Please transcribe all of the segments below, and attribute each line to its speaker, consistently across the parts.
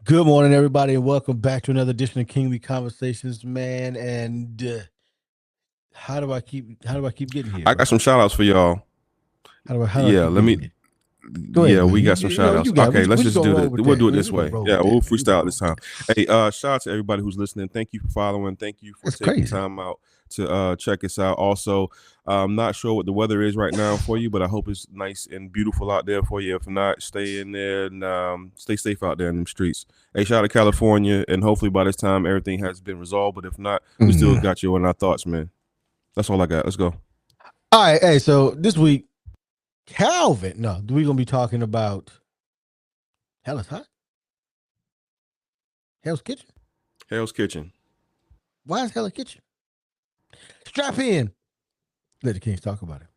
Speaker 1: Good morning, everybody, and welcome back to another edition of Kingly Conversations, man. And how do I keep getting here,
Speaker 2: I got
Speaker 1: bro?
Speaker 2: some shout outs for y'all.
Speaker 1: How do I
Speaker 2: Yeah,
Speaker 1: keep
Speaker 2: let
Speaker 1: getting
Speaker 2: me.
Speaker 1: here? Go ahead,
Speaker 2: Yeah,
Speaker 1: man.
Speaker 2: we
Speaker 1: You
Speaker 2: got some
Speaker 1: you, you
Speaker 2: shout
Speaker 1: know
Speaker 2: outs.
Speaker 1: you got it.
Speaker 2: Okay, let's
Speaker 1: We just
Speaker 2: just
Speaker 1: gonna
Speaker 2: do
Speaker 1: roll
Speaker 2: this.
Speaker 1: with
Speaker 2: We'll
Speaker 1: that,
Speaker 2: do it
Speaker 1: man.
Speaker 2: this
Speaker 1: We gonna
Speaker 2: way.
Speaker 1: roll
Speaker 2: Yeah,
Speaker 1: with
Speaker 2: we'll
Speaker 1: that, man. We gonna
Speaker 2: freestyle
Speaker 1: roll
Speaker 2: this
Speaker 1: with
Speaker 2: time.
Speaker 1: that.
Speaker 2: Hey, shout out to everybody who's listening. Thank you for following. Thank you for
Speaker 1: It's
Speaker 2: taking
Speaker 1: crazy.
Speaker 2: time out to check us out. Also, I'm not sure what the weather is right now for you, but I hope it's nice and beautiful out there for you. If not, stay in there and stay safe out there in the streets. Hey, shout out to California, and hopefully by this time everything has been resolved. But if not, we still
Speaker 1: Mm.
Speaker 2: got you in our thoughts, man. That's all I got. Let's go.
Speaker 1: All right, hey. So this week, Calvin. No, we're gonna be talking about Hell is Hot, Hell's Kitchen.
Speaker 2: Hell's Kitchen.
Speaker 1: Why is Hell's Kitchen? Strap in. Let the Kings talk about it.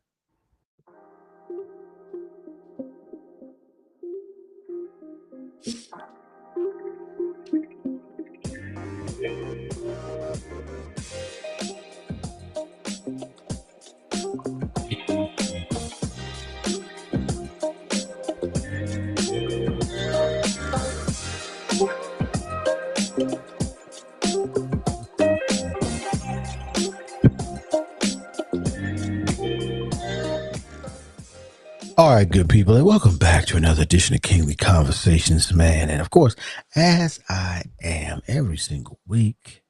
Speaker 1: All right, good people, and welcome back to another edition of Kingly Conversations, man. And of course, as I am every single week,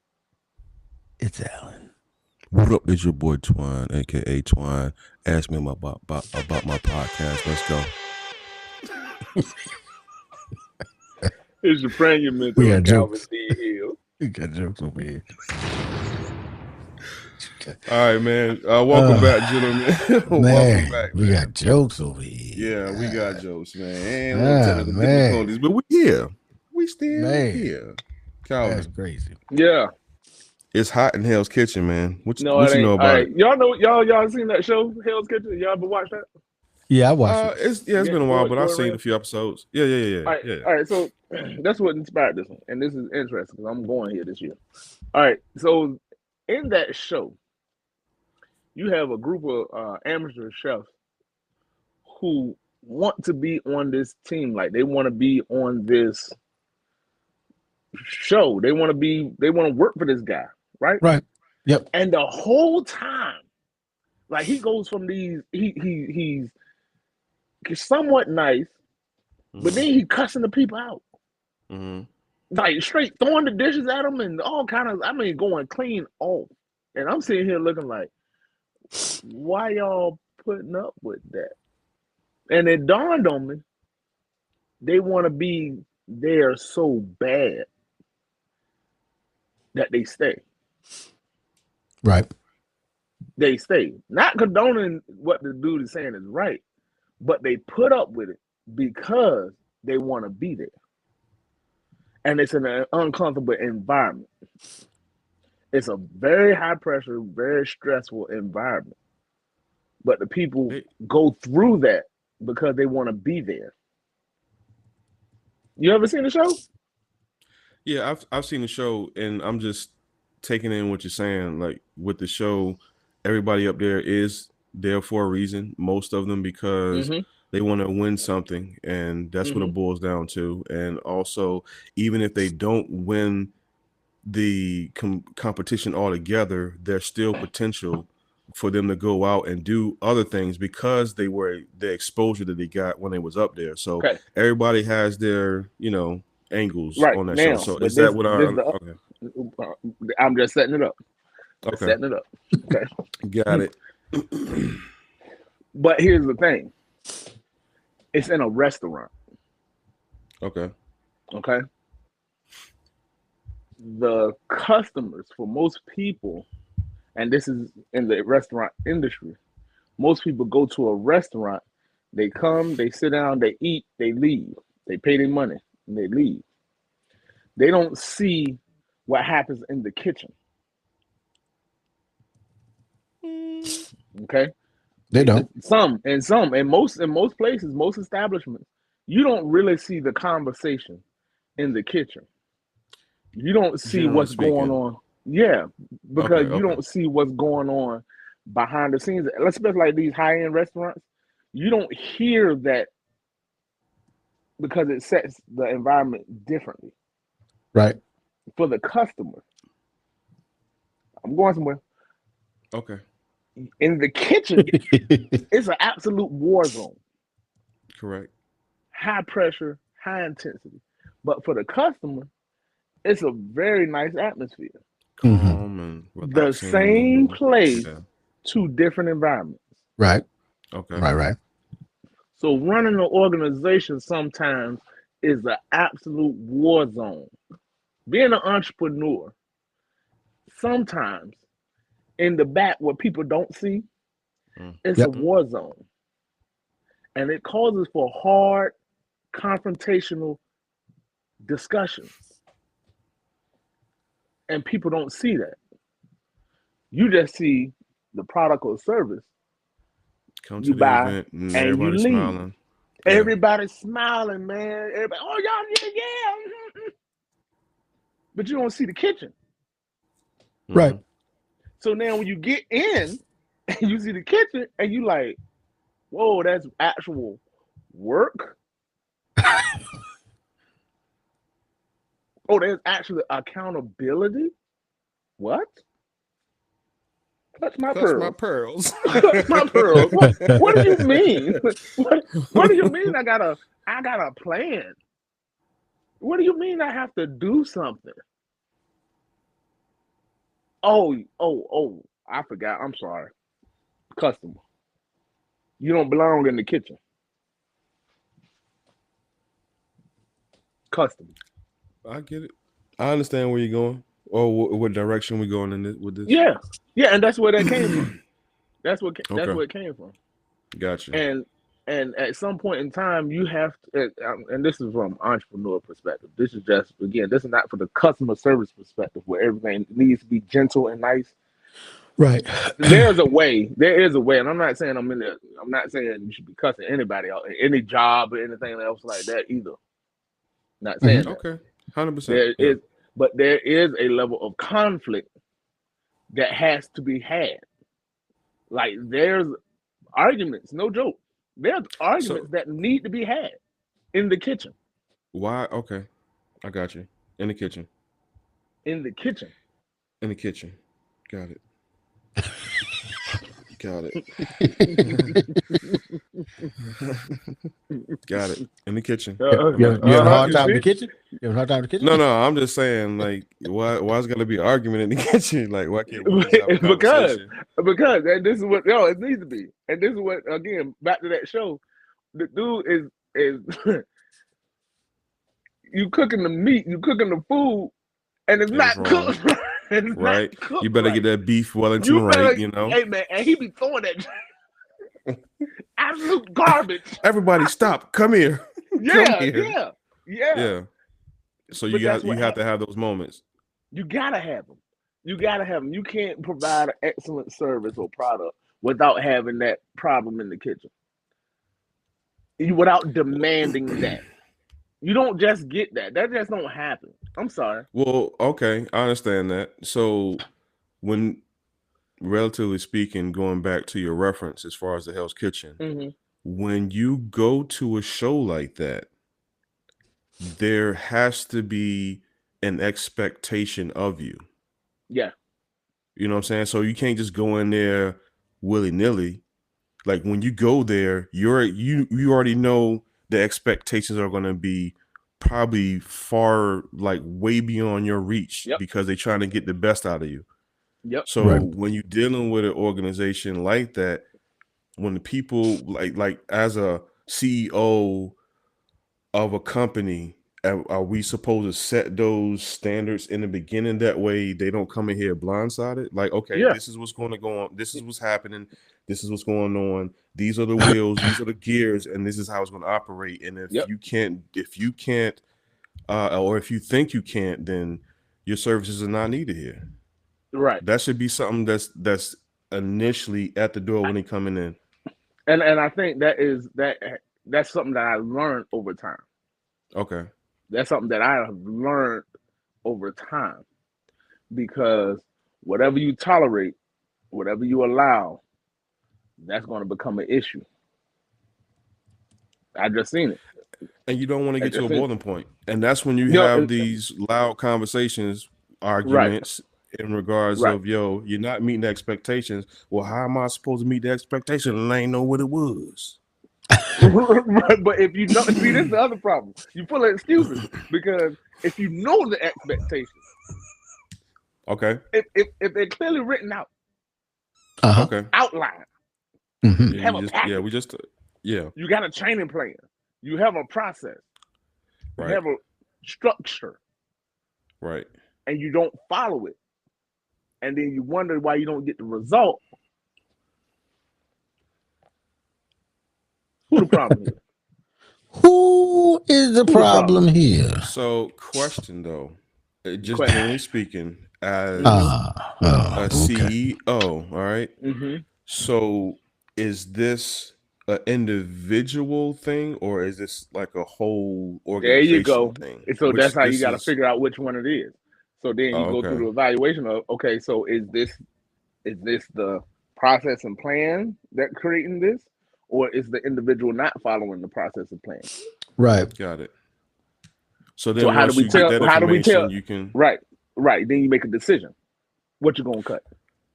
Speaker 1: it's Alan.
Speaker 2: What up? It's your boy Twine, aka Twine. Ask me about my podcast. Let's go.
Speaker 3: It's your friend, your
Speaker 1: We
Speaker 3: mentor,
Speaker 1: got
Speaker 3: Calvin
Speaker 1: jokes.
Speaker 3: D. Hill.
Speaker 1: We got jokes over here.
Speaker 2: All right, man. Welcome
Speaker 1: Uh,
Speaker 2: back, gentlemen. Welcome
Speaker 1: man,
Speaker 2: back,
Speaker 1: we
Speaker 2: man.
Speaker 1: got jokes over here.
Speaker 2: Yeah, we got jokes, man. And a little technical
Speaker 1: Man,
Speaker 2: difficulties, but we here. We still
Speaker 1: man,
Speaker 2: here.
Speaker 1: that's
Speaker 2: Calvin,
Speaker 1: crazy.
Speaker 3: Yeah.
Speaker 2: it's hot in Hell's Kitchen, man.
Speaker 3: No,
Speaker 2: What
Speaker 3: it
Speaker 2: you know
Speaker 3: ain't. All
Speaker 2: about
Speaker 3: right.
Speaker 2: it?
Speaker 3: Y'all know, y'all seen that show, Hell's Kitchen? Y'all ever watched that?
Speaker 1: Yeah, I watched it.
Speaker 2: It's
Speaker 3: Yeah,
Speaker 2: been a while, but I've
Speaker 3: Gordon
Speaker 2: seen a
Speaker 3: Ramsay?
Speaker 2: few episodes. Yeah.
Speaker 3: All right. So that's what inspired this one. And this is interesting because I'm going here this year. All right. So in that show, you have a group of amateur chefs who want to be on this team. Like they want to be on this show. They want to work for this guy, right?
Speaker 1: Right. Yep.
Speaker 3: And the whole time, like he goes from these, he's somewhat nice, but then
Speaker 2: Mm-hmm.
Speaker 3: he cussing the people out,
Speaker 2: Mm-hmm.
Speaker 3: like straight throwing the dishes at them and all kind of. I mean, going clean off. And I'm sitting here looking like, why y'all putting up with that? And it dawned on me, they want to be there so bad that they stay.
Speaker 1: Right.
Speaker 3: They stay. Not condoning what the dude is saying is right, but they put up with it because they want to be there. And it's in an uncomfortable environment. It's a very high pressure, very stressful environment. But the people
Speaker 2: They,
Speaker 3: go through that because they want to be there. You ever seen the show?
Speaker 2: yeah, I've seen the show, and I'm just taking in what you're saying. Like with the show, everybody up there is there for a reason. Most of them because
Speaker 3: Mm-hmm.
Speaker 2: they want to win something, and that's what
Speaker 3: Mm-hmm.
Speaker 2: it boils down to. And also, even if they don't win the competition altogether, there's still potential for them to go out and do other things because they were the exposure that they got when they was up there. So
Speaker 3: Okay.
Speaker 2: everybody has their angles
Speaker 3: Right
Speaker 2: on that show.
Speaker 3: now,
Speaker 2: So
Speaker 3: but
Speaker 2: is that what
Speaker 3: this
Speaker 2: I'm
Speaker 3: the
Speaker 2: okay?
Speaker 3: I'm just setting it up. Just
Speaker 2: Okay,
Speaker 3: setting it up. Okay.
Speaker 2: got it.
Speaker 3: But here's the thing. It's in a restaurant.
Speaker 2: Okay.
Speaker 3: Okay. The customers for most people, and this is in the restaurant industry, most people go to a restaurant, they come, they sit down, they eat, they leave. They pay their money and they leave. They don't see what happens in the kitchen. Okay.
Speaker 1: They don't.
Speaker 3: In most places, most establishments, you don't really see the conversation in the kitchen. You don't see
Speaker 2: Generally
Speaker 3: what's going
Speaker 2: speaking.
Speaker 3: on. Yeah,
Speaker 2: Okay.
Speaker 3: because you
Speaker 2: Okay.
Speaker 3: don't see what's going on behind the scenes. Let's say like these high end restaurants, you don't hear that because it sets the environment differently.
Speaker 1: Right.
Speaker 3: For the customer, I'm going somewhere.
Speaker 2: Okay.
Speaker 3: In the kitchen, it's an absolute war zone.
Speaker 2: Correct.
Speaker 3: High pressure, high intensity. But for the customer, it's a very nice atmosphere.
Speaker 2: Calm and
Speaker 3: The
Speaker 2: relaxing.
Speaker 3: same place,
Speaker 2: Yeah.
Speaker 3: two different environments.
Speaker 1: Right.
Speaker 2: Okay.
Speaker 1: Right.
Speaker 3: So running an organization sometimes is an absolute war zone. Being an entrepreneur, sometimes in the back where people don't see, it's a
Speaker 1: Yep.
Speaker 3: war zone. And it causes for hard, confrontational discussions. And people don't see that. You just see the product or service
Speaker 2: Come
Speaker 3: you
Speaker 2: to the
Speaker 3: buy
Speaker 2: event and
Speaker 3: and you
Speaker 2: everybody
Speaker 3: leave.
Speaker 2: smiling. Yeah.
Speaker 3: Everybody's smiling, man. Everybody, oh, y'all, yeah. But you don't see the kitchen.
Speaker 1: Right.
Speaker 3: So now when you get in and you see the kitchen and you like, whoa, that's actual work. Oh, there's actually accountability. What? Touch my
Speaker 2: Clutch my
Speaker 3: pearls.
Speaker 2: pearls.
Speaker 3: Touch my pearls. What do you mean? What do you mean I got a plan? What do you mean I have to do something? Oh, I forgot. I'm sorry. Customer. You don't belong in the kitchen. Customer.
Speaker 2: I get it. I understand where you're going, or what direction we're going in this, with this.
Speaker 3: Yeah. Yeah, and that's where that came from. That's where it came from.
Speaker 2: Gotcha.
Speaker 3: And at some point in time, you have to, and this is from entrepreneur perspective. This is just, again, this is not for the customer service perspective where everything needs to be gentle and nice.
Speaker 1: Right.
Speaker 3: There's a way. There is a way, and I'm not saying I'm not saying you should be cussing anybody out, any job or anything else like that either. Not saying that.
Speaker 2: Okay. 100%.
Speaker 3: There is, but there is a level of conflict that has to be had. Like there's arguments, no joke. There's arguments that need to be had in the kitchen.
Speaker 2: Why? Okay. I got you. In the kitchen.
Speaker 3: In the kitchen.
Speaker 2: In the kitchen. Got it. Got it. Got it. In the kitchen.
Speaker 1: You having a hard time in the kitchen? You having a hard time in the kitchen?
Speaker 2: No. I'm just saying, like, why's gonna be argument in the kitchen? Like, why can't we just have a
Speaker 3: because
Speaker 2: conversation?
Speaker 3: and this is what it needs to be. And this is what, again, back to that show. The dude is you cooking the meat, you cooking the food, and it's not cooked. It's
Speaker 2: right.
Speaker 3: Not cooked
Speaker 2: you better
Speaker 3: right.
Speaker 2: get that beef Wellington right, you know.
Speaker 3: Hey man, and he be throwing that absolute garbage.
Speaker 2: Everybody stop. Come here.
Speaker 3: Yeah,
Speaker 2: Come here.
Speaker 3: Yeah.
Speaker 2: So you have to have those moments.
Speaker 3: You gotta have them. You gotta have them. You can't provide an excellent service or product without having that problem in the kitchen. Without demanding that. You don't just get that. That just don't happen. I'm sorry.
Speaker 2: Well, okay, I understand that. So when, relatively speaking, going back to your reference as far as the Hell's Kitchen, when you go to a show like that, there has to be an expectation of you.
Speaker 3: Yeah.
Speaker 2: You know what I'm saying? So you can't just go in there willy-nilly. Like when you go there, you already know the expectations are going to be probably far, like way beyond your reach because they're trying to get the best out of you.
Speaker 3: Yep.
Speaker 2: So when you're dealing with an organization like that, when the people like as a CEO of a company, are we supposed to set those standards in the beginning? That way they don't come in here blindsided. Like, okay, this is what's going to go on. This is what's happening. This is what's going on. These are the wheels. These are the gears, and this is how it's going to operate. And if you can't, or if you think you can't, then your services are not needed here.
Speaker 3: Right.
Speaker 2: That should be something that's initially at the door when they coming in.
Speaker 3: And I think that's something that I learned over time.
Speaker 2: Okay.
Speaker 3: That's something that I have learned over time, because whatever you tolerate, whatever you allow, that's going to become an issue. I just seen it.
Speaker 2: And you don't want to get to a boiling point. And that's when you
Speaker 3: No,
Speaker 2: have these loud conversations, arguments in regards of, yo, you're not meeting the expectations. Well, how am I supposed to meet the expectation? And I ain't know what it was.
Speaker 3: But if you know, see, this is the other problem. You full of excuses because if you know the expectations,
Speaker 2: okay,
Speaker 3: if they're clearly written out,
Speaker 2: okay,
Speaker 3: outlined,
Speaker 1: Mm-hmm.
Speaker 3: you have a package. You got a training plan. You have a process. You have a structure,
Speaker 2: right?
Speaker 3: And you don't follow it, and then you wonder why you don't get the result. Who the problem here?
Speaker 1: Who is the problem here?
Speaker 2: So, question though, just generally speaking, as a CEO, all right.
Speaker 3: Mm-hmm.
Speaker 2: So, is this an individual thing, or is this like a whole organization
Speaker 3: There you go.
Speaker 2: thing?
Speaker 3: So that's how you got to figure out which one it is. So then you go through the evaluation of, okay, so is this the process and plan that creating this, or is the individual not following the process and plan?
Speaker 1: Right.
Speaker 2: Got it. So then how do we tell? You can
Speaker 3: right. Then you make a decision. What you gonna cut?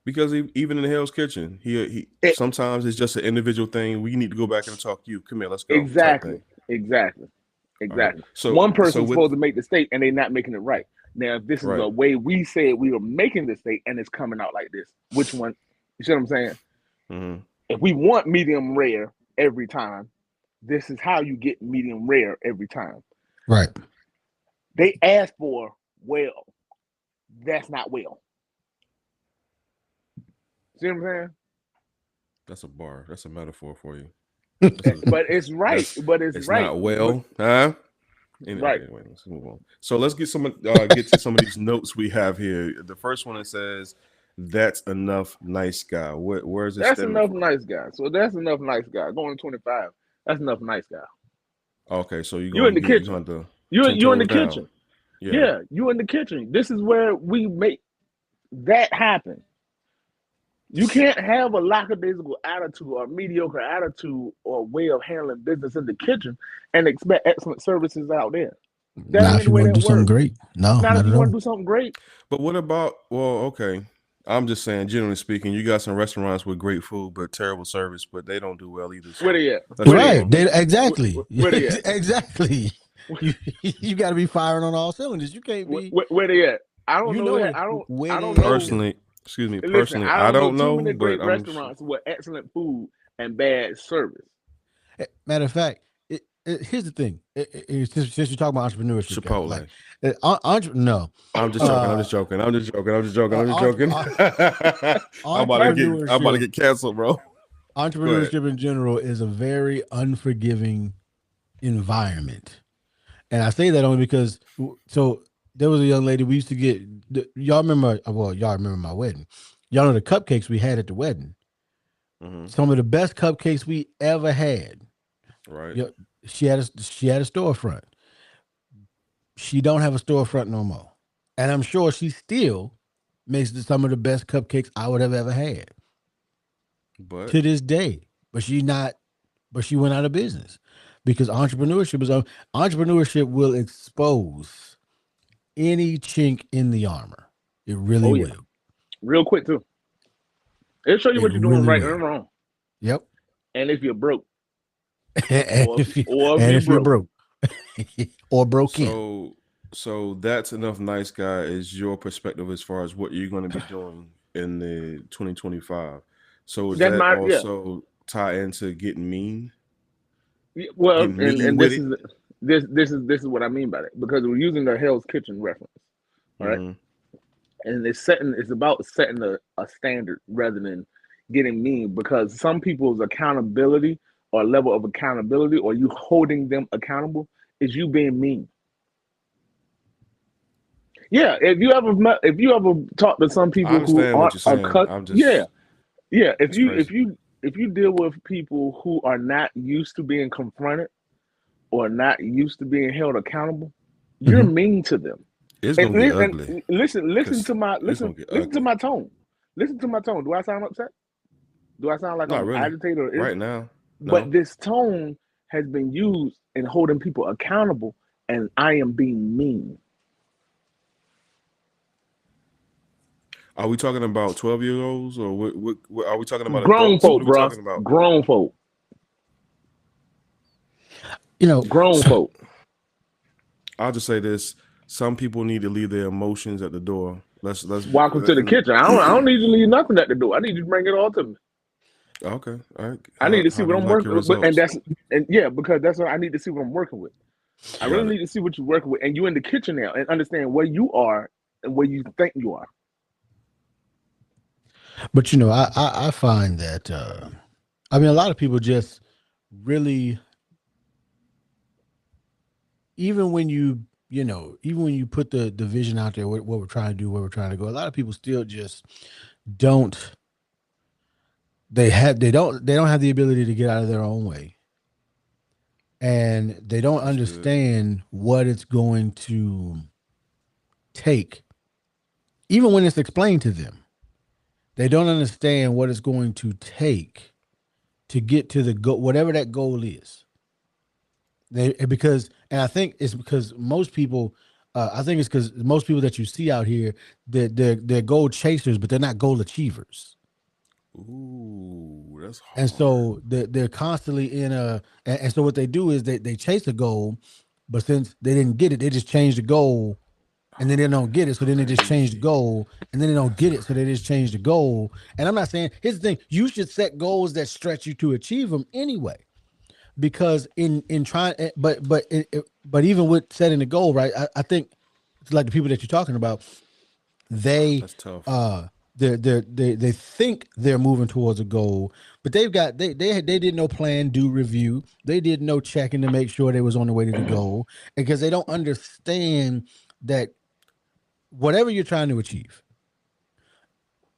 Speaker 2: Because even in Hell's Kitchen, he sometimes it's just an individual thing. We need to go back and talk to you. Come here, let's go.
Speaker 3: Exactly. Right. So one person's supposed to make the steak and they're not making it right. Now, if this is the way we said we were making the steak and it's coming out like this, which one? You see what I'm saying?
Speaker 2: Mm-hmm.
Speaker 3: If we want medium rare every time, this is how you get medium rare every time.
Speaker 1: Right.
Speaker 3: They asked for well. That's not well. See what I'm saying?
Speaker 2: That's a bar. That's a metaphor for you.
Speaker 3: But it's right.
Speaker 2: It's not well, huh?
Speaker 3: Right.
Speaker 2: Anyway, let's move on. So let's get to some of these notes we have here. The first one, it says, "That's enough, nice guy." Where's it?
Speaker 3: That's enough, nice guy. So that's enough, nice guy. Going to 25. That's enough, nice guy.
Speaker 2: Okay, so
Speaker 3: you're in the kitchen. You're in the kitchen. Yeah, you in the kitchen. This is where we make that happen. You can't have a lackadaisical attitude or mediocre attitude or way of handling business in the kitchen and expect excellent services out there.
Speaker 1: Not if you want to do something great. No,
Speaker 3: not if you want to do something great.
Speaker 2: But what about, okay. I'm just saying, generally speaking, you got some restaurants with great food but terrible service, but they don't do well either. So
Speaker 3: where they at?
Speaker 1: Right. Exactly.
Speaker 3: Where they at?
Speaker 1: Exactly. You got to be firing on all cylinders. You can't be.
Speaker 3: Where they at? I don't know. I don't know.
Speaker 2: Personally. Excuse me. Personally, I don't know.
Speaker 3: Too many great restaurants with excellent food and bad service.
Speaker 1: Matter of fact, here's the thing. Since you're talking about entrepreneurship,
Speaker 2: Chipotle.
Speaker 1: No,
Speaker 2: I'm just joking. I'm about to get canceled, bro.
Speaker 1: Entrepreneurship in general is a very unforgiving environment, and I say that only because there was a young lady we used to get. Y'all remember? Well, y'all remember my wedding. Y'all know the cupcakes we had at the wedding.
Speaker 2: Mm-hmm.
Speaker 1: Some of the best cupcakes we ever had.
Speaker 2: Right.
Speaker 1: She had a storefront. She don't have a storefront no more, and I'm sure she still makes some of the best cupcakes I would have ever had.
Speaker 2: But
Speaker 1: to this day, but she went out of business because entrepreneurship will expose any chink in the armor. It really will.
Speaker 3: Real quick too. It'll show you what you're doing right and wrong.
Speaker 1: Yep.
Speaker 3: And if you're broke.
Speaker 1: if you're broke. or broken.
Speaker 2: So that's enough, nice guy, is your perspective as far as what you're going to be doing in the 2025. So is that also tie into getting mean?
Speaker 3: Well, and this is what I mean by that, because we're using the Hell's Kitchen reference, right? Mm-hmm. And it's about setting a standard rather than getting mean, because some people's accountability or level of accountability, or you holding them accountable, is you being mean. Yeah, if you ever talk to some people who are if you deal with people who are not used to being confronted or not used to being held accountable, you're mean to them.
Speaker 2: It's gonna get ugly.
Speaker 3: Listen to my tone. Listen to my tone. Do I sound upset? Do I sound like I'm agitated?
Speaker 2: Right now?
Speaker 3: No. But this tone has been used in holding people accountable, and I am being mean.
Speaker 2: Are we talking about 12-year-olds or what? Are we talking about
Speaker 3: Grown
Speaker 2: adults? What
Speaker 3: folk,
Speaker 2: are we
Speaker 3: bro.
Speaker 2: talking about?
Speaker 3: Grown folk. Grown
Speaker 2: So
Speaker 3: folk.
Speaker 2: I'll just say this: some people need to leave their emotions at the door. Let's
Speaker 3: Welcome to the
Speaker 2: and
Speaker 3: kitchen. I don't need to leave nothing at the door. I need you to bring it all to me.
Speaker 2: okay, all right.
Speaker 3: I need to see
Speaker 2: How do
Speaker 3: what
Speaker 2: you
Speaker 3: I'm
Speaker 2: like your
Speaker 3: working with, and
Speaker 2: results?
Speaker 3: that's and yeah, because that's what I need to see what I'm working with. I really
Speaker 2: Got it.
Speaker 3: need to see what you're working with, and you in the kitchen now, and understand where you are and where you think you are.
Speaker 1: But I find that I mean a lot of people just really, even when even when you put the vision out there, what we're trying to do, where we're trying to go, a lot of people still just don't they don't have the ability to get out of their own way, and they don't
Speaker 2: That's good.
Speaker 1: understand what it's going to take, even when it's explained to them. They don't understand what it's going to take to get to the goal, whatever that goal is. And I think it's because most people, I think it's because most people that you see out here, they're goal chasers, but they're not goal achievers.
Speaker 2: Ooh, that's
Speaker 1: And
Speaker 2: hard.
Speaker 1: so they're constantly in a, and so what they do is they chase a goal, but since they didn't get it, they just change the goal, and then they don't get it, so then they just change the
Speaker 2: Crazy.
Speaker 1: goal, and then they don't
Speaker 2: That's
Speaker 1: get it, so they just change the goal. And I'm not saying, here's the thing: you should set goals that stretch you to achieve them anyway, because in trying, but even with setting the goal, right? I think it's like the people that you're talking about, they
Speaker 2: that's tough.
Speaker 1: uh they think they're moving towards a goal, but they did no plan, do review. They did no checking to make sure they was on the way to the goal, because they don't understand that whatever you're trying to achieve,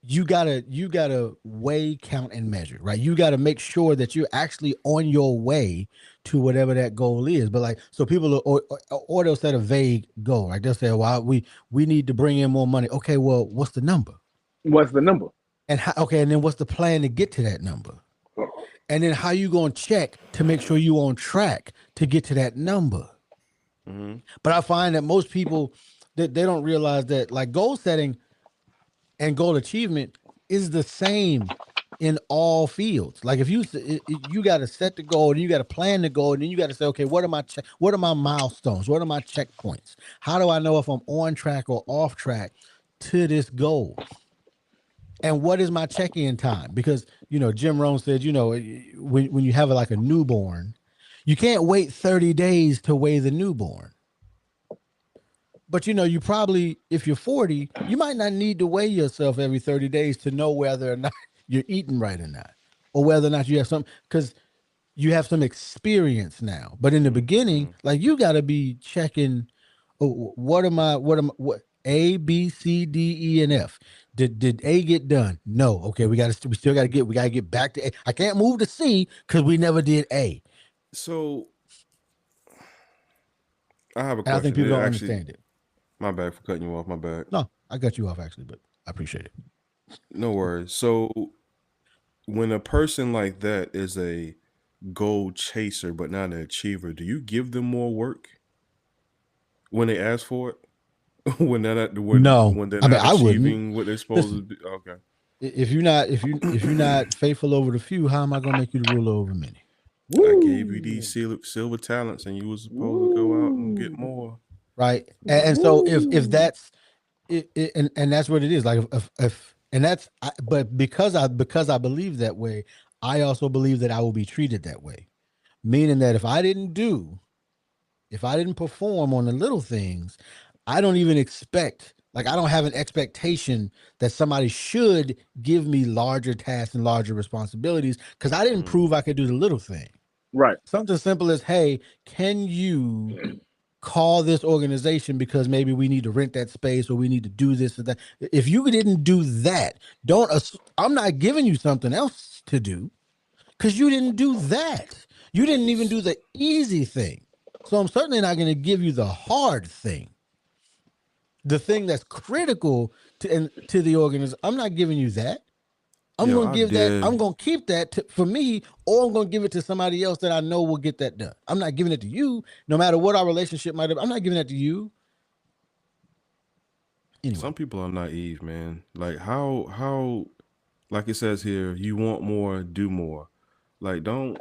Speaker 1: you gotta weigh, count, and measure, right? You gotta make sure that you're actually on your way to whatever that goal is. But like, so people or they'll set a vague goal, right? They'll say, well, we need to bring in more money. Okay, well, what's the number?
Speaker 3: What's the number?
Speaker 1: And how, okay, and then what's the plan to get to that number? And then how you gonna check to make sure you on track to get to that number?
Speaker 2: Hmm.
Speaker 1: But I find that most people, that they don't realize that, like, goal setting and goal achievement is the same in all fields. Like, if you got to set the goal, and you got to plan the goal, and then you got to say, okay, what are my milestones? What are my checkpoints? How do I know if I'm on track or off track to this goal? And what is my check-in time? Because Jim Rohn said, when you have like a newborn, you can't wait 30 days to weigh the newborn. But you probably, if you're 40, you might not need to weigh yourself every 30 days to know whether or not you're eating right or not, or whether or not you have some, because you have some experience now. But in the beginning,
Speaker 2: Hmm.
Speaker 1: like, you got to be checking, oh, what A, B, C, D, E, and F. Did A get done? No. Okay, we still got to get back to A. I can't move to C because we never did A.
Speaker 2: So I have a
Speaker 1: And I think
Speaker 2: question.
Speaker 1: people
Speaker 2: It
Speaker 1: don't
Speaker 2: actually,
Speaker 1: understand it.
Speaker 2: my bad for cutting you off. My bad.
Speaker 1: No, I cut you off actually, but I appreciate it.
Speaker 2: No worries. So when a person like that is a goal chaser but not an achiever, do you give them more work when they ask for it?
Speaker 1: No,
Speaker 2: When they're
Speaker 1: I mean,
Speaker 2: not
Speaker 1: I wouldn't.
Speaker 2: achieving what they're supposed to
Speaker 1: Listen,
Speaker 2: be? Okay.
Speaker 1: if you're not faithful over the few, how am I gonna make you the ruler over many?
Speaker 2: I gave you these
Speaker 3: Woo,
Speaker 2: silver talents, and you were supposed to go out and get
Speaker 3: woo,
Speaker 2: more.
Speaker 1: Right. And so if
Speaker 3: woo.
Speaker 1: that's it, and that's what it is. Like, if and that's but because I believe that way, I also believe that I will be treated that way. Meaning that if I didn't perform on the little things, I don't even expect, like, I don't have an expectation that somebody should give me larger tasks and larger responsibilities, because I didn't
Speaker 2: Mm.
Speaker 1: prove I could do the little thing.
Speaker 3: Right.
Speaker 1: Something simple as, hey, can you call this organization because maybe we need to rent that space, or we need to do this or that. If you didn't do that, I'm not giving you something else to do, because you didn't do that. You didn't even do the easy thing. So I'm certainly not going to give you the hard thing, the thing that's critical to the organization. I'm not giving you that. I'm
Speaker 2: Yo,
Speaker 1: gonna
Speaker 2: I
Speaker 1: give that.
Speaker 2: did.
Speaker 1: I'm gonna keep that for me, or I'm gonna give it to somebody else that I know will get that done. I'm not giving it to you, no matter what our relationship might have. I'm not giving that to you anyway.
Speaker 2: Some people are naive, man. Like how like it says here, you want more, do more. Like don't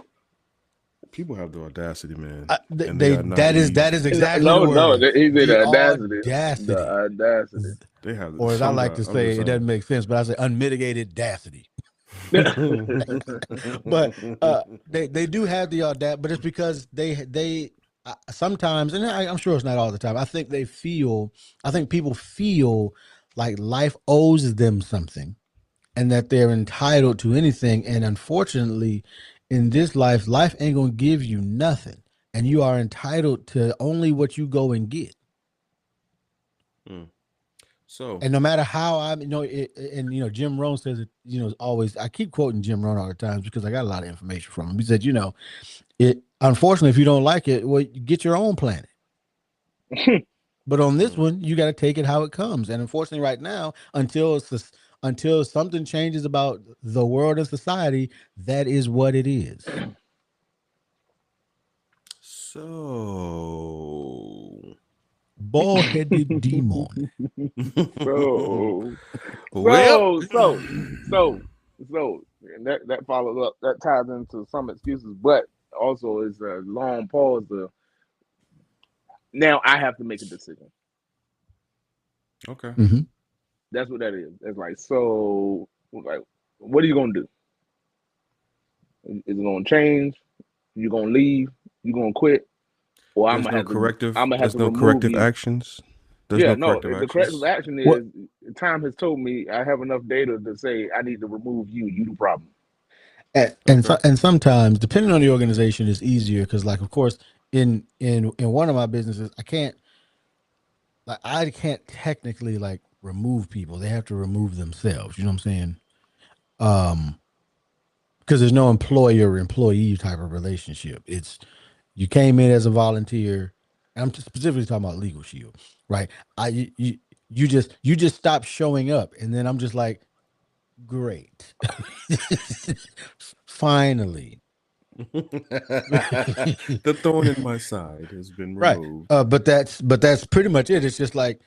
Speaker 2: people have the audacity, man, and they are
Speaker 1: That
Speaker 2: naive.
Speaker 1: is exactly the
Speaker 3: No,
Speaker 1: word.
Speaker 3: he said
Speaker 1: The
Speaker 3: the audacity. The
Speaker 1: audacity,
Speaker 3: audacity.
Speaker 2: They have
Speaker 1: or as I
Speaker 2: some
Speaker 1: like
Speaker 2: guy.
Speaker 1: to
Speaker 2: I'm just
Speaker 1: say, it doesn't
Speaker 2: saying.
Speaker 1: make sense, but I say unmitigated audacity. But they do have the audacity, but it's because they sometimes, and I'm sure it's not all the time. I think people feel like life owes them something, and that they're entitled to anything. And unfortunately, in this life ain't gonna give you nothing, and you are entitled to only what you go and get.
Speaker 2: So
Speaker 1: And no matter how I'm, and Jim Rohn says it, always. I keep quoting Jim Rohn all the times because I got a lot of information from him. He said, it. Unfortunately, if you don't like it, well, you get your own planet. But on this one, you got to take it how it comes. And unfortunately, right now, until something changes about the world and society, that is what it is.
Speaker 2: so
Speaker 1: Bald-headed demon.
Speaker 3: so
Speaker 2: well
Speaker 3: so and that follows up, that ties into some excuses, but also is a long pause. Now I have to make a decision.
Speaker 2: okay.
Speaker 1: Mm-hmm.
Speaker 3: That's what that is. It's like, so, like, what are you gonna do? Is it gonna change? You gonna leave? You gonna quit? Or
Speaker 2: There's no corrective.
Speaker 3: I'm gonna have
Speaker 2: There's
Speaker 3: to
Speaker 2: no
Speaker 3: remove
Speaker 2: corrective
Speaker 3: you.
Speaker 2: actions. There's
Speaker 3: Yeah,
Speaker 2: no
Speaker 3: no.
Speaker 2: corrective
Speaker 3: The corrective
Speaker 2: actions.
Speaker 3: action
Speaker 1: What?
Speaker 3: is, time has told me I have enough data to say I need to remove you. You the problem.
Speaker 2: Okay.
Speaker 1: And sometimes, depending on the organization, is easier because, like, of course, in one of my businesses, I can't technically like remove people. They have to remove themselves. You know what I'm saying? Um, because there's no employer employee type of relationship. It's you came in as a volunteer. And I'm just specifically talking about Legal Shield, right? You just stop showing up, and then I'm just like, great, finally.
Speaker 2: The thorn in my side has been
Speaker 1: Right.
Speaker 2: removed.
Speaker 1: But that's pretty much it. It's just like,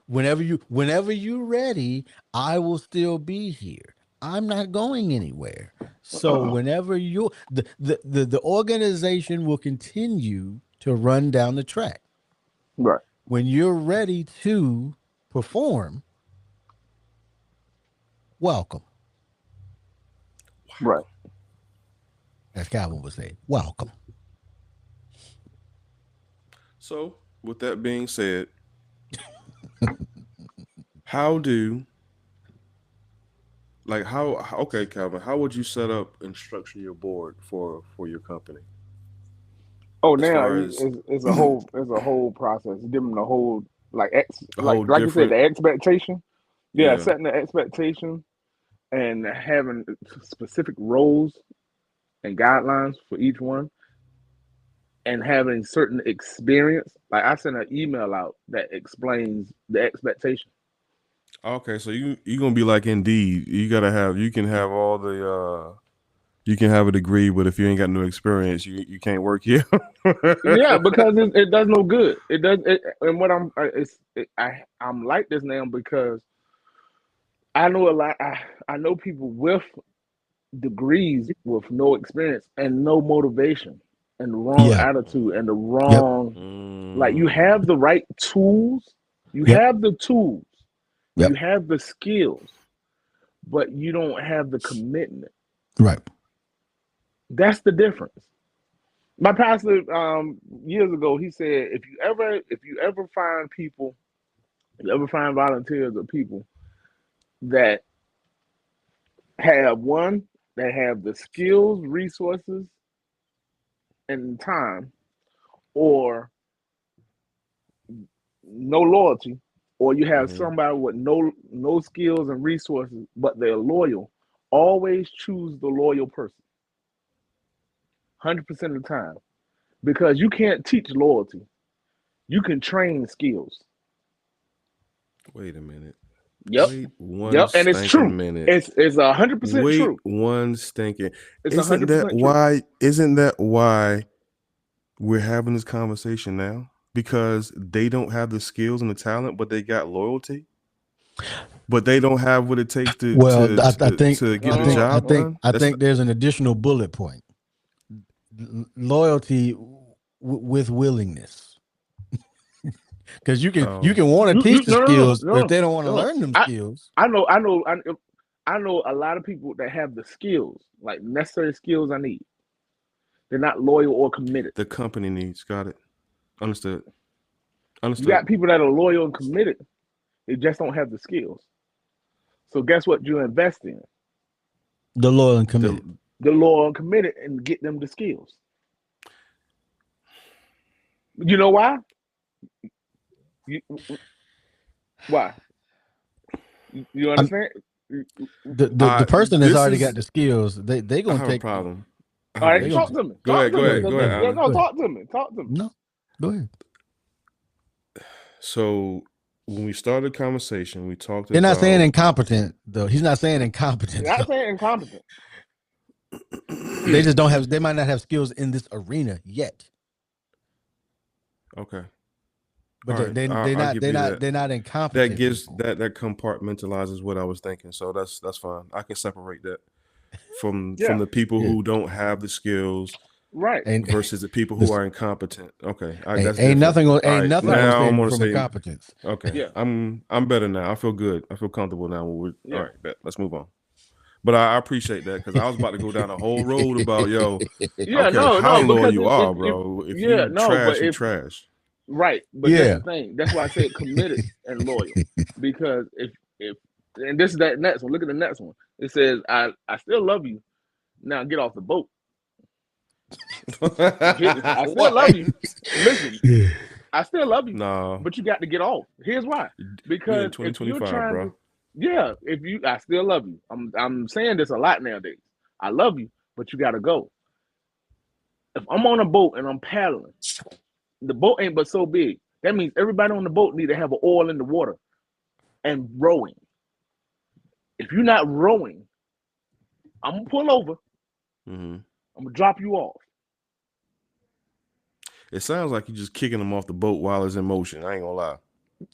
Speaker 1: whenever you ready, I will still be here. I'm not going anywhere. So whenever the organization will continue to run down the track.
Speaker 3: Right,
Speaker 1: When you're ready to perform, welcome.
Speaker 3: right.
Speaker 1: As Calvin would say, welcome.
Speaker 2: So, with that being said, how do okay, Calvin, how would you set up and structure your board for your company
Speaker 3: Oh,
Speaker 2: as
Speaker 3: now
Speaker 2: far as
Speaker 3: it's a whole process. Give them the whole,
Speaker 2: a whole
Speaker 3: like you said,
Speaker 2: different
Speaker 3: the expectation. Yeah,
Speaker 2: yeah.
Speaker 3: setting the expectation and having specific roles and guidelines for each one, and having certain experience. Like, I sent an email out that explains the expectation.
Speaker 2: Okay, so you gonna be like Indeed. You can have all the you can have a degree, but if you ain't got no experience, you can't work here.
Speaker 3: Yeah, because it does no good. It does. And what I'm like this now because I know a lot. I know people with degrees with no experience and no motivation and the wrong
Speaker 1: Yeah.
Speaker 3: attitude and the
Speaker 1: Yep.
Speaker 3: wrong, like, you
Speaker 2: Mm,
Speaker 3: have the right tools, you
Speaker 1: Yep.
Speaker 3: have the tools, you
Speaker 1: Yep.
Speaker 3: have the skills, but you don't have the commitment.
Speaker 1: Right.
Speaker 3: That's the difference. My pastor, years ago, he said, if you ever find people, if you ever find volunteers or people that have one, that have the skills, resources, and time, or no loyalty, or you have
Speaker 2: hmm.
Speaker 3: somebody with no skills and resources, but they're loyal, always choose the loyal person 100% of the time, because you can't teach loyalty. You can train skills.
Speaker 2: Wait a minute.
Speaker 3: Yep.
Speaker 2: Wait one
Speaker 3: Yep. And it's
Speaker 2: stinking
Speaker 3: true.
Speaker 2: minute.
Speaker 3: It's 100%
Speaker 2: Wait
Speaker 3: true.
Speaker 2: one stinking.
Speaker 3: It's
Speaker 2: Isn't
Speaker 3: 100%
Speaker 2: that
Speaker 3: true.
Speaker 2: why? Isn't that why we're having this conversation now? Because they don't have the skills and the talent, but they got loyalty. But they don't have what it takes to
Speaker 1: Well, I think
Speaker 2: to get
Speaker 1: I
Speaker 2: the
Speaker 1: think I
Speaker 2: job
Speaker 1: think
Speaker 2: done.
Speaker 1: I
Speaker 2: That's
Speaker 1: think there's an additional bullet point: loyalty with willingness. Because you can want to teach the skills, but if they don't want to learn them skills.
Speaker 3: I know a lot of people that have the skills, like necessary skills I need. They're not loyal or committed.
Speaker 2: the company needs. Got it. Understood.
Speaker 3: You got people that are loyal and committed. They just don't have the skills. So guess what you invest in?
Speaker 1: The loyal and committed.
Speaker 3: The loyal and committed, and get them the skills. You know why? Why? You understand?
Speaker 1: The person that's already got the skills, they gonna
Speaker 2: have
Speaker 1: take
Speaker 2: a problem.
Speaker 3: All right, talk to me.
Speaker 2: Go ahead.
Speaker 3: Yeah, no, talk to me.
Speaker 1: No, go ahead.
Speaker 2: So when we started the conversation, we talked
Speaker 1: They're
Speaker 2: about.
Speaker 1: not saying incompetent, though. He's not saying incompetent.
Speaker 3: They're not saying incompetent.
Speaker 1: They just don't have. They might not have skills in this arena yet.
Speaker 2: Okay.
Speaker 1: But they're not incompetent.
Speaker 2: That gives that compartmentalizes what I was thinking. So that's fine. I can separate that from the people who don't have the skills,
Speaker 3: right?
Speaker 2: Versus the people who are incompetent. Okay,
Speaker 1: ain't nothing
Speaker 2: now
Speaker 1: I'm gonna say incompetence.
Speaker 2: Okay,
Speaker 3: yeah.
Speaker 2: I'm better now. I feel good. I feel comfortable now. All right, let's move on. But I appreciate that, because I was about to go down a whole road about how loyal you are, bro. If you trash, you trash.
Speaker 3: Right, but that's the thing. That's why I said committed and loyal. Because if and this is that next one. Look at the next one. It says, I still love you. Now get off the boat. I still love you. Listen, I still love you.
Speaker 2: No,
Speaker 3: but you got to get off. Here's why. Because if you're trying to, I still love you. I'm saying this a lot nowadays. I love you, but you got to go. If I'm on a boat and I'm paddling, the boat ain't but so big. That means everybody on the boat need to have an oil in the water and rowing. If you're not rowing, I'm gonna pull over.
Speaker 2: Mm-hmm.
Speaker 3: I'm gonna drop you off.
Speaker 2: It sounds like you're just kicking them off the boat while it's in motion. I ain't gonna lie.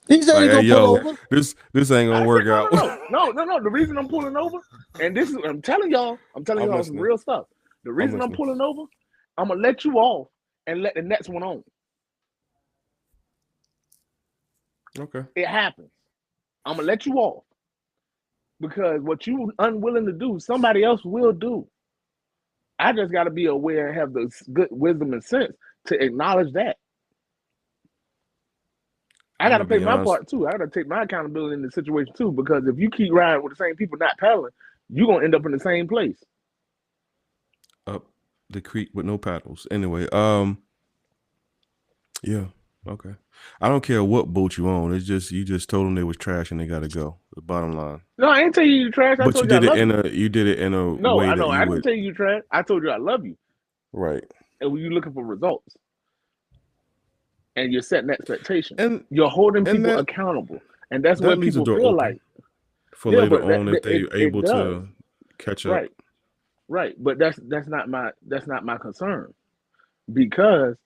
Speaker 1: He said he's gonna pull over.
Speaker 2: This ain't gonna work out.
Speaker 3: No. The reason I'm pulling over, and this is I'm telling y'all some real stuff. The reason I'm pulling over, I'm gonna let you off and let the next one on.
Speaker 2: Okay.
Speaker 3: It happens. I'm gonna let you off. Because what you unwilling to do, somebody else will do. I just got to be aware and have the good wisdom and sense to acknowledge that. I got to play my part too. I got to take my accountability in the situation too. Because if you keep riding with the same people not paddling, you're going to end up in the same place.
Speaker 2: Up the creek with no paddles. Anyway, yeah. Okay. I don't care what boat you own. It's just you just told them they was trash and they got to go. The bottom line.
Speaker 3: No, I ain't tell you trash.
Speaker 2: But you did it in a
Speaker 3: no,
Speaker 2: way
Speaker 3: I know.
Speaker 2: I
Speaker 3: didn't tell you trash. I told you I love you.
Speaker 2: Right.
Speaker 3: And when you're looking for results, and you're setting expectations,
Speaker 2: and
Speaker 3: you're holding people accountable, and that's where people feel like
Speaker 2: for later on if they're able to catch up.
Speaker 3: Right. But that's not my concern, because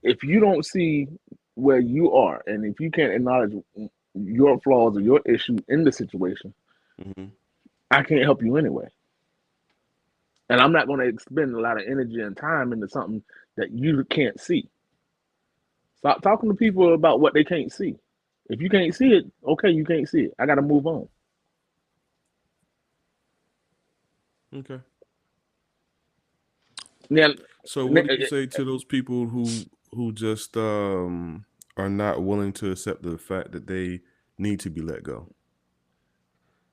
Speaker 3: if you don't see where you are, and if you can't acknowledge your flaws or your issue in the situation,
Speaker 2: mm-hmm.
Speaker 3: I can't help you anyway. And I'm not going to expend a lot of energy and time into something that you can't see. Stop talking to people about what they can't see. If you can't see it, okay, you can't see it. I got to move on.
Speaker 2: Okay.
Speaker 3: Now,
Speaker 2: so what do you say to those people who just are not willing to accept the fact that they need to be let go?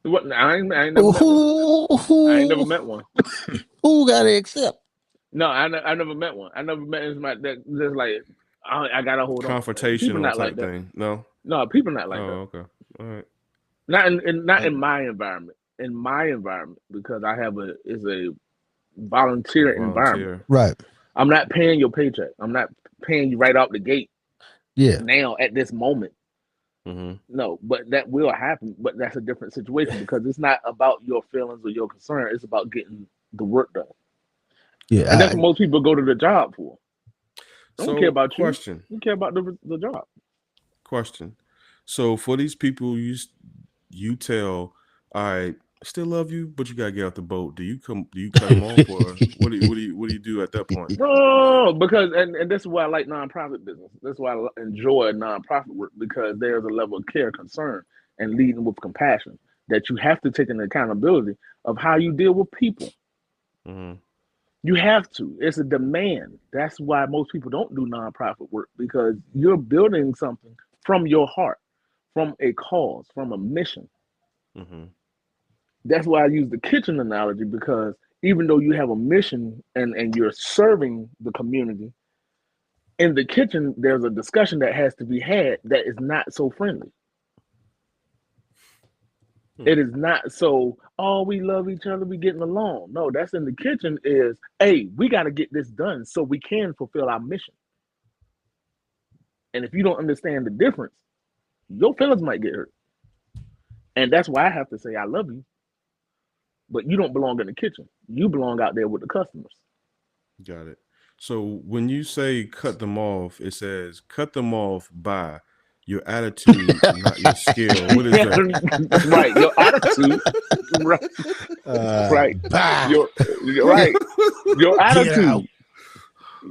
Speaker 3: What? I ain't never met one.
Speaker 1: Who got to accept?
Speaker 3: No, I never met one. I never met somebody that just like I gotta hold on.
Speaker 2: Confrontational
Speaker 3: not
Speaker 2: type
Speaker 3: like that.
Speaker 2: thing. No,
Speaker 3: people not like that.
Speaker 2: Oh, okay, all right.
Speaker 3: Not in my environment. In my environment, because I have a volunteer environment.
Speaker 1: Right.
Speaker 3: I'm not paying your paycheck. I'm not paying you right out the gate.
Speaker 1: Yeah.
Speaker 3: Now at this moment. No, but that will happen. But that's a different situation because it's not about your feelings or your concern. It's about getting the work done.
Speaker 1: Yeah,
Speaker 3: And that's what most people go to the job for. They don't care
Speaker 2: So,
Speaker 3: about you.
Speaker 2: question.
Speaker 3: You care about the job.
Speaker 2: Question. So for these people, you tell, all right, I still love you, but you gotta get off the boat. Do you cut them off, or what do you do at that point?
Speaker 3: No, because and this is why I like nonprofit business. That's why I enjoy nonprofit work because there's a level of care, concern, and leading with compassion that you have to take an accountability of how you deal with people.
Speaker 2: Mm-hmm.
Speaker 3: You have to. It's a demand. That's why most people don't do nonprofit work because you're building something from your heart, from a cause, from a mission.
Speaker 2: Mm-hmm.
Speaker 3: That's why I use the kitchen analogy because even though you have a mission and you're serving the community, in the kitchen, there's a discussion that has to be had that is not so friendly. It is not so, oh, we love each other, we getting along. No, that's in the kitchen is, hey, we got to get this done so we can fulfill our mission. And if you don't understand the difference, your feelings might get hurt. And that's why I have to say, I love you, but you don't belong in the kitchen. You belong out there with the customers.
Speaker 2: Got it. So when you say cut them off, it says cut them off by your attitude, not your skill. What is that?
Speaker 3: Right, your attitude. Right, right.
Speaker 1: Bah,
Speaker 3: Right. Your
Speaker 1: get out.
Speaker 3: attitude.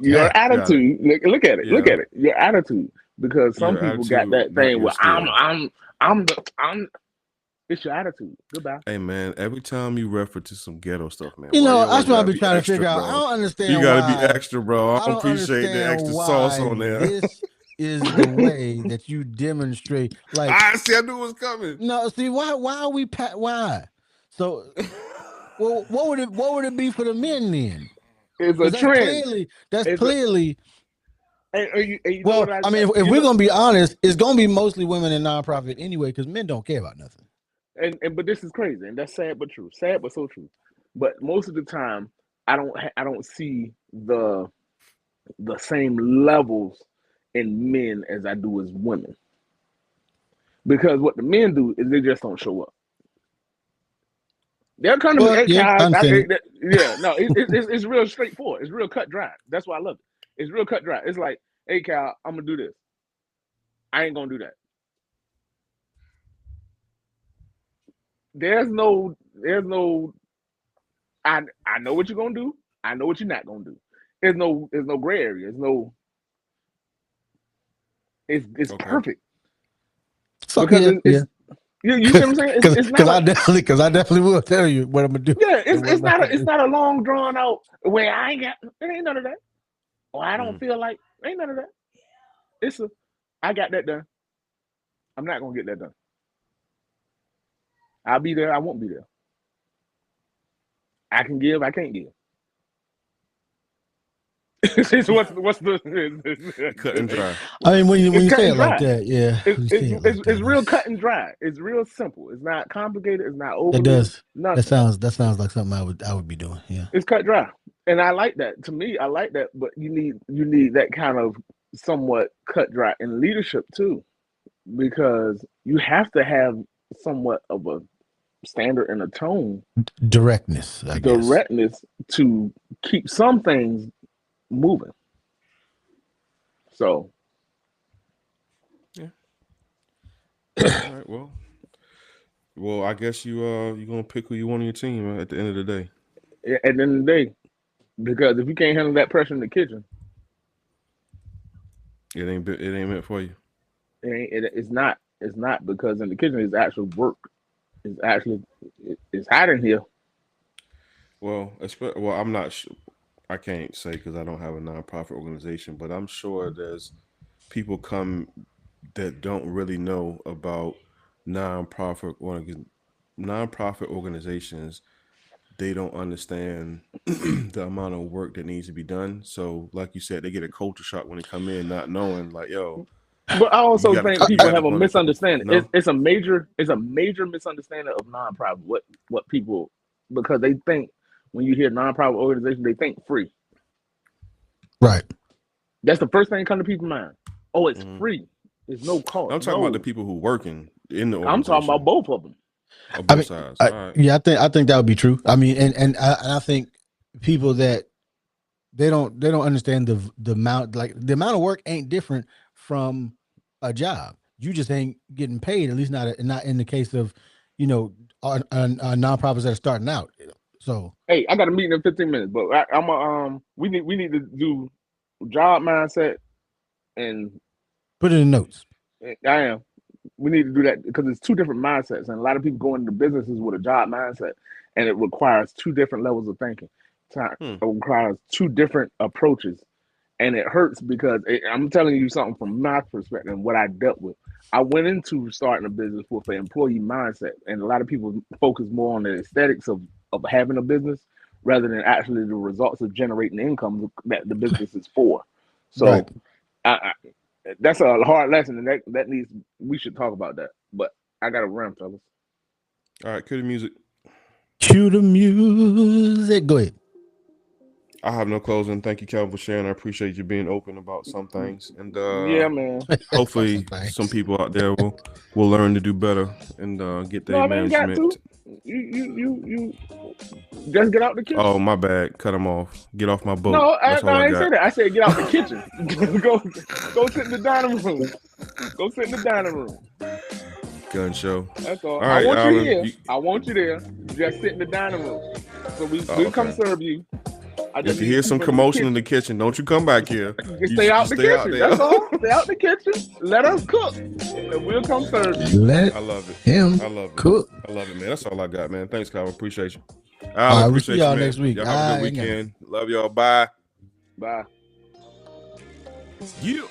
Speaker 3: Your
Speaker 2: Got it.
Speaker 3: attitude. Look at it. Look
Speaker 2: Yeah.
Speaker 3: at it. Your attitude. Because some
Speaker 2: Your
Speaker 3: people got
Speaker 2: attitude,
Speaker 3: that
Speaker 2: not
Speaker 3: thing
Speaker 2: your
Speaker 3: where
Speaker 2: skill.
Speaker 3: I'm. It's your attitude. Goodbye.
Speaker 2: Hey man, every time you refer to some ghetto stuff, man,
Speaker 1: You
Speaker 2: why
Speaker 1: know,
Speaker 2: you always
Speaker 1: that's what I've
Speaker 2: gotta
Speaker 1: been
Speaker 2: be
Speaker 1: trying to
Speaker 2: extra,
Speaker 1: figure out. I
Speaker 2: bro?
Speaker 1: don't
Speaker 2: You
Speaker 1: understand
Speaker 2: gotta be
Speaker 1: why.
Speaker 2: extra, bro. I
Speaker 1: I
Speaker 2: don't
Speaker 1: don't
Speaker 2: appreciate the
Speaker 1: understand
Speaker 2: extra sauce
Speaker 1: why
Speaker 2: on there.
Speaker 1: this is the way that you demonstrate. Like,
Speaker 2: I see. I knew it was coming.
Speaker 1: no, see, why are we why? So, well, what would it be for the men then?
Speaker 3: It's a
Speaker 1: Because
Speaker 3: trend.
Speaker 1: that's
Speaker 3: It's a.
Speaker 1: clearly.
Speaker 3: And you know
Speaker 1: Well,
Speaker 3: what
Speaker 1: I mean, if
Speaker 3: you
Speaker 1: we're
Speaker 3: know.
Speaker 1: gonna be honest, it's gonna be mostly women in nonprofit anyway, because men don't care about nothing.
Speaker 3: And but this is crazy, and that's sad but true. Sad but so true. But most of the time, I don't see the same levels in men as I do as women. Because what the men do is they just don't show up. They'll come to me,
Speaker 1: Well,
Speaker 3: hey,
Speaker 1: yeah, I
Speaker 3: Kyle,
Speaker 1: understand it.
Speaker 3: yeah, no, it's real straightforward. It's real cut dry. That's why I love it. It's real cut dry. It's like, hey, Kyle, I'm gonna do this. I ain't gonna do that. There's no. I know what you're gonna do. I know what you're not gonna do. There's no gray area. There's no. It's
Speaker 2: Okay.
Speaker 3: perfect
Speaker 1: So
Speaker 3: because
Speaker 1: yeah.
Speaker 3: you see what I'm saying. It's not a
Speaker 1: Because I definitely will tell you what I'm gonna do.
Speaker 3: yeah.
Speaker 1: And what I'm not gonna
Speaker 3: It's
Speaker 1: do.
Speaker 3: not a long drawn out where I ain't got. It ain't none of that. Or I don't
Speaker 2: Mm.
Speaker 3: feel like ain't none of that. It's a I got that done. I'm not gonna get that done. I'll be there. I won't be there. I can give. I can't give. So what's the
Speaker 2: Cut and dry.
Speaker 1: I mean, when
Speaker 3: it's
Speaker 1: you
Speaker 3: cut
Speaker 1: say
Speaker 3: and
Speaker 1: it like
Speaker 3: dry.
Speaker 1: that, yeah, when you say it like
Speaker 3: It's
Speaker 1: that,
Speaker 3: real cut and dry. It's real simple. It's not complicated. It's not
Speaker 1: that
Speaker 3: overly
Speaker 1: does
Speaker 3: nothing.
Speaker 1: that sounds like something I would be doing. Yeah.
Speaker 3: It's cut dry, and I like that. To me, I like that. But you need that kind of somewhat cut dry in leadership too, because you have to have somewhat of a standard and a tone,
Speaker 1: Directness, I guess.
Speaker 3: directness to keep some things moving. So
Speaker 2: Yeah. All right. Well, I guess you gonna pick who you want on your team at the end of the day.
Speaker 3: at the end of the day, because if you can't handle that pressure in the kitchen,
Speaker 2: It ain't meant for you.
Speaker 3: it's not because in the kitchen is actual work. It's actually it's hot in here.
Speaker 2: Well, I'm not. I can't say because I don't have a nonprofit organization, but I'm sure there's people come that don't really know about nonprofit nonprofit organizations. They don't understand the amount of work that needs to be done. So, like you said, they get a culture shock when they come in, not knowing, like, yo,
Speaker 3: But I also think
Speaker 2: you
Speaker 3: people
Speaker 2: got to
Speaker 3: have a
Speaker 2: go in the
Speaker 3: misunderstanding.
Speaker 2: no.
Speaker 3: It's a major misunderstanding of nonprofit. What people because they think when you hear nonprofit organization, they think free.
Speaker 1: Right.
Speaker 3: That's the first thing that comes to people's mind. Oh, it's
Speaker 2: Mm-hmm.
Speaker 3: free. It's no cost.
Speaker 2: I'm talking about the people who working in the organization.
Speaker 3: I'm talking about both of them.
Speaker 2: On both sides. All right.
Speaker 1: Yeah, I think that would be true. I mean, and I think people that they don't understand the amount, like the amount of work ain't different from a job. You just ain't getting paid, at least not in the case of, nonprofits that are starting out. So
Speaker 3: hey, I got a meeting in 15 minutes, but we need to do job mindset and
Speaker 1: put it in notes.
Speaker 3: I am. We need to do that because it's two different mindsets, and a lot of people go into businesses with a job mindset, and it requires two different levels of thinking. It requires two different approaches, and it hurts because I'm telling you something from my perspective and what I dealt with. I went into starting a business with an employee mindset, and a lot of people focus more on the aesthetics of having a business rather than actually the results of generating income that the business is for. So, right. That's a hard lesson, and that needs. We should talk about that. But I got to run, fellas.
Speaker 2: All right, cue the music.
Speaker 1: Cue the music. Go ahead.
Speaker 2: I have no closing. Thank you, Calvin, for sharing. I appreciate you being open about some things, and
Speaker 3: yeah, man.
Speaker 2: Hopefully, some people out there will learn to do better and get their management.
Speaker 3: Got to. You just get out the kitchen.
Speaker 2: Oh, my bad. Cut them off. Get off my boat.
Speaker 3: No, I ain't say that. I said get out the kitchen. go sit in the dining room. Go sit in the dining room.
Speaker 2: Gun show.
Speaker 3: That's all.
Speaker 2: All right,
Speaker 3: I want
Speaker 2: Alan,
Speaker 3: you here. I want you there. Just sit in the dining room. So we'll come serve you.
Speaker 2: If you hear some commotion in the kitchen, don't you come back here.
Speaker 3: Stay out the kitchen. That's all. Stay out the kitchen. Let us cook, and we'll come serve you.
Speaker 2: I love it. I love it.
Speaker 1: Cook.
Speaker 2: I love it, man. That's all I got, man. Thanks, Kyle. Appreciate you.
Speaker 1: I appreciate y'all next week.
Speaker 2: Y'all have a good weekend. Love y'all. Bye.
Speaker 3: Bye.
Speaker 2: You.